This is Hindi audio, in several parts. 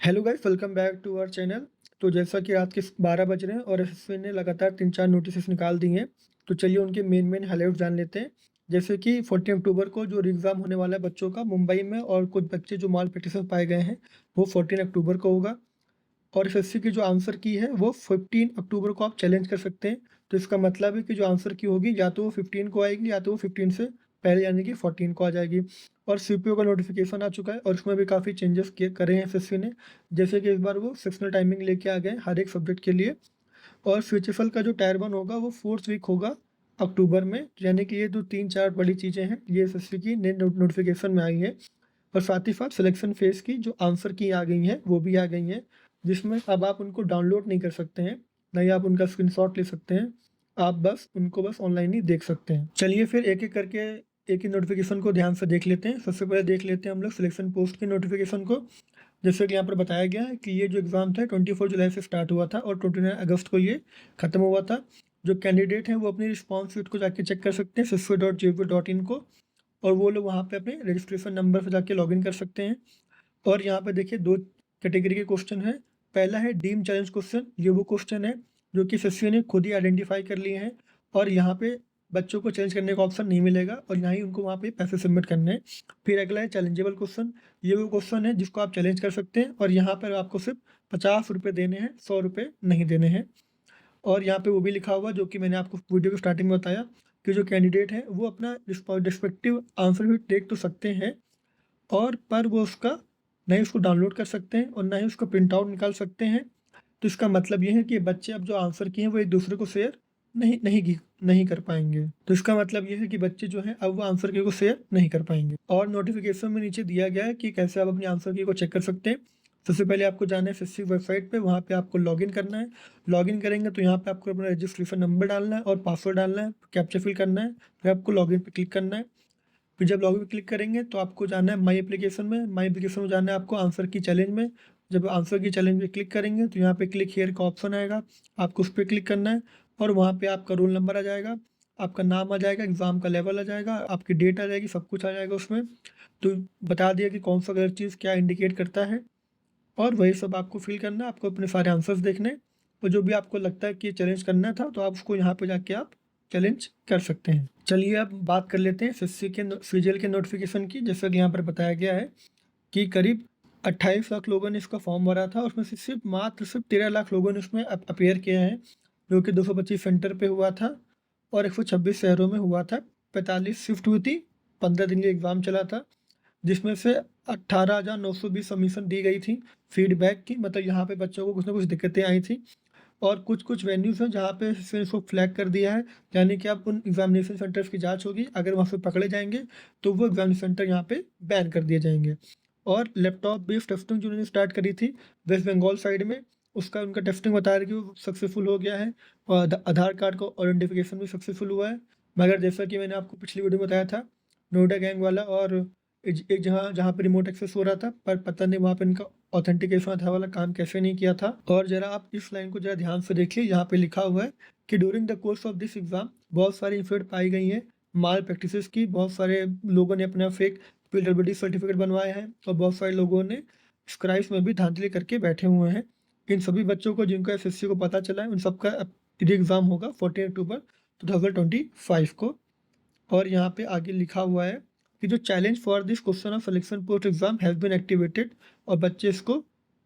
Hello guys, welcome back to our channel. तो जैसा कि रात के 12 बज रहे हैं और एसएससी ने लगातार 3-4 नोटिस निकाल दिए हैं। तो चलिए उनके मेन हाइलाइट्स जान लेते हैं। जैसे कि 14 अक्टूबर को जो एग्ज़ाम होने वाला है बच्चों का मुंबई में, और कुछ बच्चे जो माल प्रैक्टिस में पाए गए हैं वो 14 अक्टूबर को होगा। और एसएससी की जो आंसर की है वो 15 अक्टूबर को आप चैलेंज कर सकते हैं। तो इसका मतलब है कि जो आंसर की होगी या तो वो 15 को आएगी या तो वो 15 से पहले यानी कि 14 को आ जाएगी। और सीपीओ का नोटिफिकेशन आ चुका है और उसमें भी काफ़ी चेंजेस किए करे हैं एसएससी ने। जैसे कि इस बार वो सेक्शनल टाइमिंग लेके आ गए हैं हर एक सब्जेक्ट के लिए। और फ्यूचरफल का जो टायर 1 होगा वो 4th वीक होगा अक्टूबर में। यानी कि ये जो 3-4 बड़ी चीज़ें हैं ये एसएससी की नई नोटिफिकेशन में आई है। और साथ ही साथ सिलेक्शन फेज़ की जो आंसर की आ गई हैं वो भी आ गई हैं, जिसमें अब आप उनको डाउनलोड नहीं कर सकते हैं, ना ही आप उनका स्क्रीनशॉट ले सकते हैं। आप बस उनको ऑनलाइन ही देख सकते हैं। चलिए फिर एक-एक करके एक ही नोटिफ़िकेशन को ध्यान से देख लेते हैं। सबसे पहले देख लेते हैं हम लोग सिलेक्शन पोस्ट की नोटिफ़िकेशन को। जैसे कि यहाँ पर बताया गया है कि ये जो एग्ज़ाम था 24 जुलाई से स्टार्ट हुआ था और 29 अगस्त को ये खत्म हुआ था। जो कैंडिडेट हैं वो अपनी रिस्पॉन्स शीट को जाके चेक कर सकते हैं sisco.gov.in को। और वो लोग वहाँ पे अपने रजिस्ट्रेशन नंबर से जाके लॉगिन कर सकते हैं। और यहाँ पे देखिए 2 कैटेगरी के क्वेश्चन हैं। पहला है डीम्ड चैलेंज क्वेश्चन, ये वो क्वेश्चन है जो कि एसएससी ने खुद ही आइडेंटिफाई कर लिए हैं। और यहाँ पे बच्चों को चेंज करने का ऑप्शन नहीं मिलेगा और ना ही उनको वहाँ पे पैसे सबमिट करने हैं। फिर अगला है चैलेंजेबल क्वेश्चन, ये वो क्वेश्चन है जिसको आप चैलेंज कर सकते हैं और यहाँ पर आपको सिर्फ ₹50 देने हैं, ₹100 नहीं देने हैं। और यहाँ पे वो भी लिखा हुआ जो कि मैंने आपको वीडियो की स्टार्टिंग में बताया कि जो कैंडिडेट हैं वो अपना रिस्पेक्टिव आंसर भी देख तो सकते हैं, और पर वो उसका ना ही उसको डाउनलोड कर सकते हैं और ना ही उसका प्रिंट आउट निकाल सकते हैं। तो इसका मतलब ये है कि बच्चे अब जो आंसर किए हैं वो एक-दूसरे को शेयर नहीं कर पाएँगे। तो इसका मतलब ये है कि बच्चे जो हैं अब वो आंसर की को शेयर नहीं कर पाएँगे। और नोटिफ़िकेशन में नीचे दिया गया है कि कैसे आप अपनी आंसर की को चेक कर सकते हैं। सबसे पहले आपको जाना है एसएससी वेबसाइट पे, वहाँ पे आपको लॉगिन करना है। लॉगिन करेंगे तो यहाँ पे आपको अपना रजिस्ट्रेशन नंबर डालना है और पासवर्ड डालना है, कैप्चा फिल करना है, फिर आपको लॉगिन पे क्लिक करना है। फिर जब लॉगिन पे क्लिक करेंगे तो आपको जाना है माई एप्लीकेशन में जाना है आपको आंसर की चैलेंज में। जब आंसर की चैलेंज पे क्लिक करेंगे तो यहाँ पे क्लिक हियर का ऑप्शन आएगा, आपको उस पे क्लिक करना है और वहाँ पे आपका रोल नंबर आ जाएगा, आपका नाम आ जाएगा, एग्ज़ाम का लेवल आ जाएगा, आपकी डेट आ जाएगी, सब कुछ आ जाएगा उसमें। तो बता दिया कि कौन-सा कलर चीज़ क्या इंडिकेट करता है, और वही सब आपको फ़िल करना है, आपको अपने सारे आंसर्स देखने हैं। और जो भी आपको लगता है कि ये चैलेंज करना था तो आप उसको यहाँ पे जाके आप चैलेंज कर सकते हैं। चलिए अब बात कर लेते हैं एसएससी के सीजीएल के नोटिफ़िकेशन की। जैसा कि यहाँ पर बताया गया है कि करीब 28 लाख लोगों ने इसका फॉर्म भरा था, उसमें से सिर्फ 13 लाख लोगों ने उसमें अपीयर किए हैं, जो कि 225 सेंटर पे हुआ था और 126 शहरों में हुआ था। 45 शिफ्ट हुई थी, 15 दिन ये एग्ज़ाम चला था, जिसमें से 18,920 सबमिशन दी गई थी फीडबैक की। मतलब यहाँ पे बच्चों को कुछ ना कुछ दिक्कतें आई थी। और कुछ-कुछ वेन्यूज़ हैं जहाँ पे से इसको फ्लैग कर दिया है, यानी कि अब उन एग्ज़ामिनेशन सेंटर्स की जाँच होगी, अगर वहाँ से पकड़े जाएँगे तो वो एग्ज़ामिनेशन सेंटर यहाँ पे बैन कर दिए जाएँगे। और लैपटॉप बेस्ड टेस्टिंग जो उन्होंने स्टार्ट करी थी वेस्ट बंगाल साइड में, उसका उनका टेस्टिंग बता रहा है कि वो सक्सेसफुल हो गया है और आधार कार्ड का आइडेंटिफिकेशन भी सक्सेसफुल हुआ है। मगर जैसा कि मैंने आपको पिछली वीडियो में बताया था, नोएडा गैंग वाला और एक जगह जहाँ पे रिमोट एक्सेस हो रहा था, पर पता नहीं वहाँ पे इनका ऑथेंटिकेशन आधार वाला काम कैसे नहीं किया था। और ज़रा आप इस लाइन को ज़रा ध्यान से देखिए, यहाँ पे लिखा हुआ है कि during the course of this exam बहुत सारी इन्फेक्ट पाई गई हैं, माल प्रैक्टिसेस की। बहुत सारे लोगों ने अपना फेक पीडब्ल्यूडी सर्टिफिकेट बनवाए हैं और बहुत सारे लोगों ने स्क्राइब्स में भी धांधली करके बैठे हुए हैं। इन सभी बच्चों को जिनका एसएससी को पता चला है, उन सबका अब री एग्ज़ाम होगा 14 अक्टूबर 2025 को। और यहाँ पे आगे लिखा हुआ है कि जो challenge for this question of selection post exam has been activated. और बच्चे इसको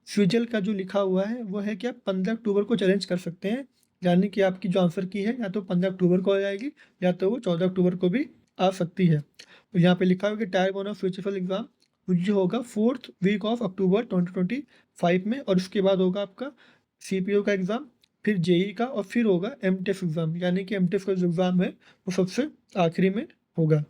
फ्यूचर का जो लिखा हुआ है वो है कि आप 15 अक्टूबर को चैलेंज कर सकते हैं, यानी कि आपकी जो आंसर की है या तो 15 अक्टूबर को आ जाएगी या तो वो 14 अक्टूबर को भी आ सकती है। तो यहाँ पे लिखा हुआ है कि टायर 1 ऑफ फ्यूचरफल एग्जाम जो होगा 4th वीक ऑफ अक्टूबर 2025 में, और उसके बाद होगा आपका सीपीओ का एग्ज़ाम, फिर जेई का, और फिर होगा एमटेस एग्ज़ाम, यानी कि एमटेस का जो एग्ज़ाम है वो सबसे आखिरी में होगा।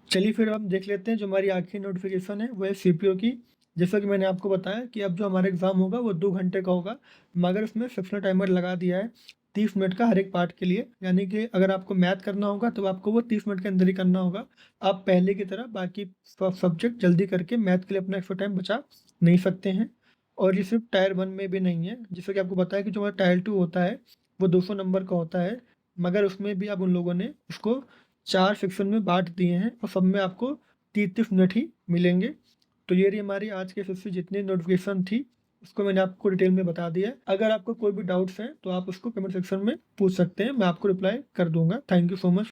चलिए फिर हम देख लेते हैं जो हमारी आखिरी नोटिफिकेशन है वो है सीपीओ की। जैसा कि मैंने आपको बताया कि अब जो हमारा एग्ज़ाम होगा वो 2 घंटे का होगा, मगर उसमें सेक्शनल टाइमर लगा दिया है 30 मिनट का हर एक पार्ट के लिए। यानी कि अगर आपको मैथ करना होगा तो आपको वो 30 मिनट के अंदर ही करना होगा। आप पहले की तरह बाकी सब सब्जेक्ट जल्दी करके मैथ के लिए अपना एक्स्ट्रा टाइम बचा नहीं सकते हैं। और ये सिर्फ टायर 1 में भी नहीं है, जैसा कि आपको बताया कि जो हमारा टायर 2 होता है वो 200 नंबर का होता है, मगर उसमें भी अब उन लोगों ने उसको 4 सेक्शन में बाँट दिए हैं और सब में आपको 30-30 मिनट ही मिलेंगे। तो ये रही हमारी आज के एसएससी जितनी नोटिफिकेशन थी, उसको मैंने आपको डिटेल में बता दिया है। अगर आपको कोई भी डाउट्स हैं तो आप उसको कमेंट सेक्शन में पूछ सकते हैं, मैं आपको रिप्लाई कर दूंगा। Thank you so much.